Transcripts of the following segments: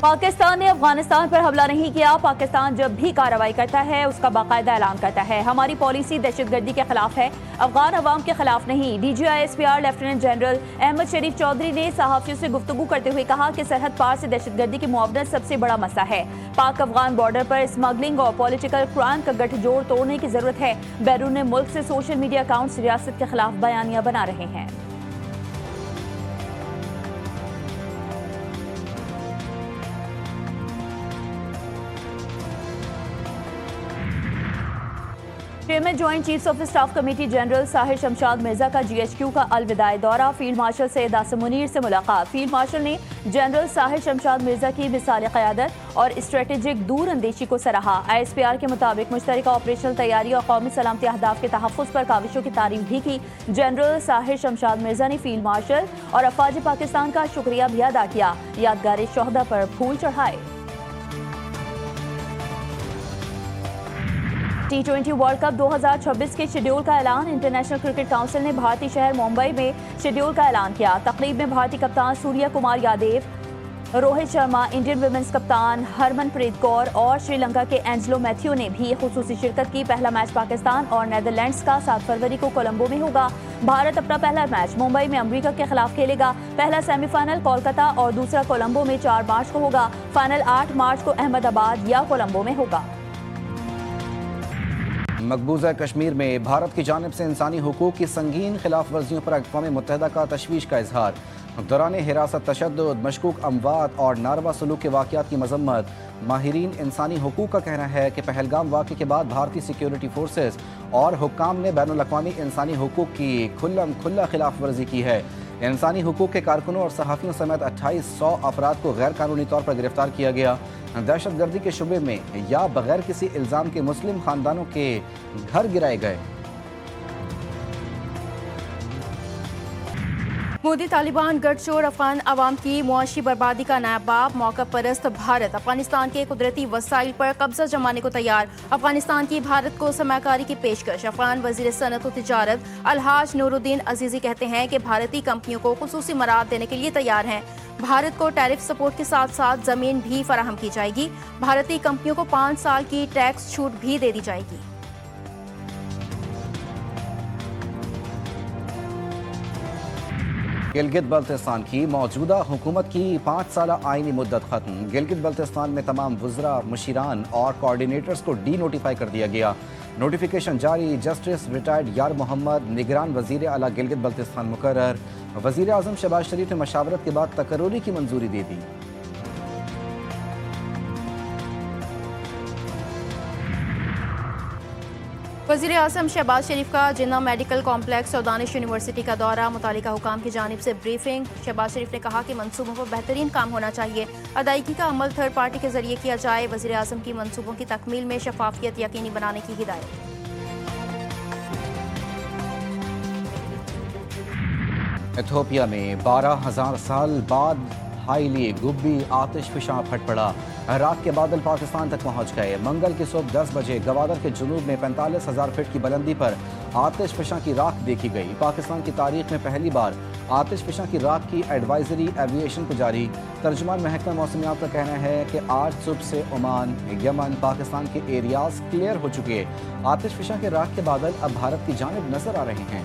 پاکستان نے افغانستان پر حملہ نہیں کیا۔ پاکستان جب بھی کارروائی کرتا ہے اس کا باقاعدہ اعلان کرتا ہے۔ ہماری پالیسی دہشت گردی کے خلاف ہے، افغان عوام کے خلاف نہیں۔ D G I S P R lieutenant general Ahmed Sharif Chaudhry نے صحافیوں سے گفتگو کرتے ہوئے کہا کہ سرحد پار سے دہشت گردی کی معاونت سب سے بڑا مسئلہ ہے۔ پاک افغان بارڈر پر اسمگلنگ اور پولیٹیکل کرائم کا گٹھ جوڑ توڑنے کی ضرورت ہے۔ بیرون ملک سے سوشل میڈیا اکاؤنٹس ریاست کے خلاف بیانیاں بنا رہے ہیں۔ Chairman joint chiefs of staff committee general Sahir Shamshad Mirza کا جی ایچ کیو کا الوداعی دورہ، فیلڈ مارشل سید عاصم منیر سے ملاقات۔ فیلڈ مارشل نے جنرل ساحر شمشاد مرزا کی مثال قیادت اور اسٹریٹجک دور اندیشی کو سراہا۔ آئی ایس پی آر کے مطابق مشترکہ آپریشنل تیاری اور قومی سلامتی اہداف کے تحفظ پر کاوشوں کی تعریف بھی کی۔ جنرل ساحر شمشاد مرزا نے فیلڈ مارشل اور افواج پاکستان کا شکریہ بھی ادا کیا، یادگار شہداء پر پھول چڑھائے۔ T20 ورلڈ کپ 2026 کے شیڈول کا اعلان، انٹرنیشنل کرکٹ کونسل نے بھارتی شہر ممبئی میں شیڈول کا اعلان کیا۔ تقریب میں بھارتی کپتان سوریا کمار یادیو، روہت شرما، انڈین ویمنز کپتان ہرمن پریت کور اور سری لنکا کے اینجلو میتھیو نے بھی خصوصی شرکت کی۔ پہلا میچ پاکستان اور نیدرلینڈز کا 7 فروری کو کولمبو میں ہوگا۔ بھارت اپنا پہلا میچ ممبئی میں امریکہ کے خلاف کھیلے گا۔ پہلا سیمی فائنل کولکتہ اور دوسرا کولمبو میں 4 مارچ کو ہوگا۔ فائنل 8 مارچ کو احمد آباد یا کولمبو میں ہوگا۔ مقبوضہ کشمیر میں بھارت کی جانب سے انسانی حقوق کی سنگین خلاف ورزیوں پر اقوام متحدہ کا تشویش کا اظہار۔ دوران حراست تشدد، مشکوک اموات اور ناروا سلوک کے واقعات کی مذمت۔ ماہرین انسانی حقوق کا کہنا ہے کہ پہلگام واقعے کے بعد بھارتی سیکیورٹی فورسز اور حکام نے بین الاقوامی انسانی حقوق کی کھلا خلاف ورزی کی ہے۔ انسانی حقوق کے کارکنوں اور صحافیوں سمیت 2800 افراد کو غیر قانونی طور پر گرفتار کیا گیا۔ دہشت گردی کے شبے میں یا بغیر کسی الزام کے مسلم خاندانوں کے گھر گرائے گئے۔ مودی طالبان گٹھ جوڑ افغان عوام کی معاشی بربادی کا نیا باب، موقع پرست بھارت افغانستان کے قدرتی وسائل پر قبضہ جمانے کو تیار۔ افغانستان کی بھارت کو سرمایہ کاری کی پیشکش۔ افغان وزیر صنعت و تجارت الحاج نور الدین عزیزی کہتے ہیں کہ بھارتی کمپنیوں کو خصوصی مراعات دینے کے لیے تیار ہیں۔ بھارت کو ٹیرف سپورٹ کے ساتھ ساتھ زمین بھی فراہم کی جائے گی۔ بھارتی کمپنیوں کو 5 سال کی ٹیکس چھوٹ بھی دے دی جائے گی۔ گلگت بلتستان کی موجودہ حکومت کی 5 سالہ آئینی مدت ختم۔ گلگت بلتستان میں تمام وزراء، مشیران اور کوارڈینیٹرز کو ڈی نوٹیفائی کر دیا گیا۔ نوٹیفیکیشن جاری۔ جسٹس ریٹائرڈ یار محمد نگران وزیر اعلیٰ گلگت بلتستان مقرر۔ وزیر اعظم شہباز شریف نے مشاورت کے بعد تقرری کی منظوری دے دی۔ وزیر اعظم شہباز شریف کا جناح میڈیکل کمپلیکس اور دانش یونیورسٹی کا دورہ، متعلقہ حکام کی جانب سے بریفنگ۔ شہباز شریف نے کہا کہ منصوبوں پر بہترین کام ہونا چاہیے، ادائیگی کا عمل تھرڈ پارٹی کے ذریعے کیا جائے۔ وزیر اعظم کی منصوبوں کی تکمیل میں شفافیت یقینی بنانے کی ہدایت۔ ایتھوپیا میں 12,000 سال بعد ہائیلی گبی آتش فشاں پھٹ پڑا۔ رات کے بادل پاکستان تک پہنچ گئے۔ منگل کی صبح 10 بجے گوادر کے جنوب میں 45,000 فٹ کی بلندی پر آتش فشاں کی راکھ دیکھی گئی۔ پاکستان کی تاریخ میں پہلی بار آتش فشاں کی راکھ کی ایڈوائزری ایوییشن کو جاری۔ ترجمان محکمہ موسمیات کا کہنا ہے کہ آج صبح سے عمان، یمن، پاکستان کے ایریاز کلیئر ہو چکے۔ آتش فشاں کے راکھ کے بادل اب بھارت کی جانب نظر آ رہے ہیں۔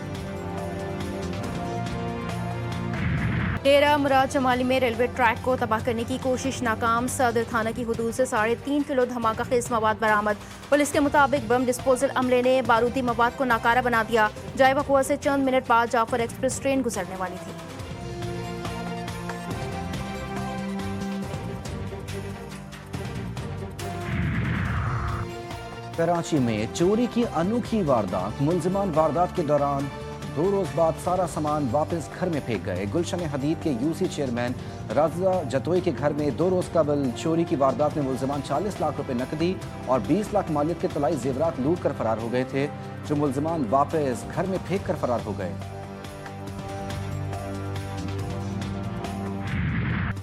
ڈیرہ مراد جمالی میں ریلوے ٹریک کو تباہ کرنے کی کوشش ناکام۔ صدر تھانہ کی حدود سے 3.5 کلو دھماکہ خیز مواد برآمد۔ پولیس کے مطابق بم ڈسپوزل عملے نے بارودی مواد کو ناکارہ بنا دیا۔ جائے وقوع سے چند منٹ بعد جعفر ایکسپریس ٹرین گزرنے والی تھی۔ کراچی میں چوری کی انوکھی واردات، ملزمان واردات کے دوران 2 روز بعد سارا سامان واپس گھر میں پھینک گئے۔ گلشن حدید کے یو سی چیئرمین رضا جتوئی کے گھر میں 2 روز قبل چوری کی واردات میں ملزمان 40 لاکھ روپے نقدی اور 20 لاکھ مالیت کے طلائی زیورات لوٹ کر فرار ہو گئے تھے، جو ملزمان واپس گھر میں پھینک کر فرار ہو گئے۔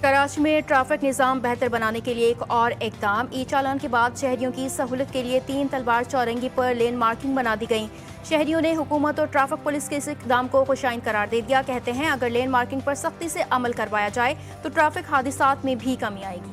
کراچی میں ٹریفک نظام بہتر بنانے کے لیے ایک اور اقدام۔ ای چالان کے بعد شہریوں کی سہولت کے لیے 3 تلوار چورنگی پر لین مارکنگ بنا دی گئی۔ شہریوں نے حکومت اور ٹریفک پولیس کے اس اقدام کو خوشائند قرار دے دیا۔ کہتے ہیں اگر لین مارکنگ پر سختی سے عمل کروایا جائے تو ٹریفک حادثات میں بھی کمی آئے گی۔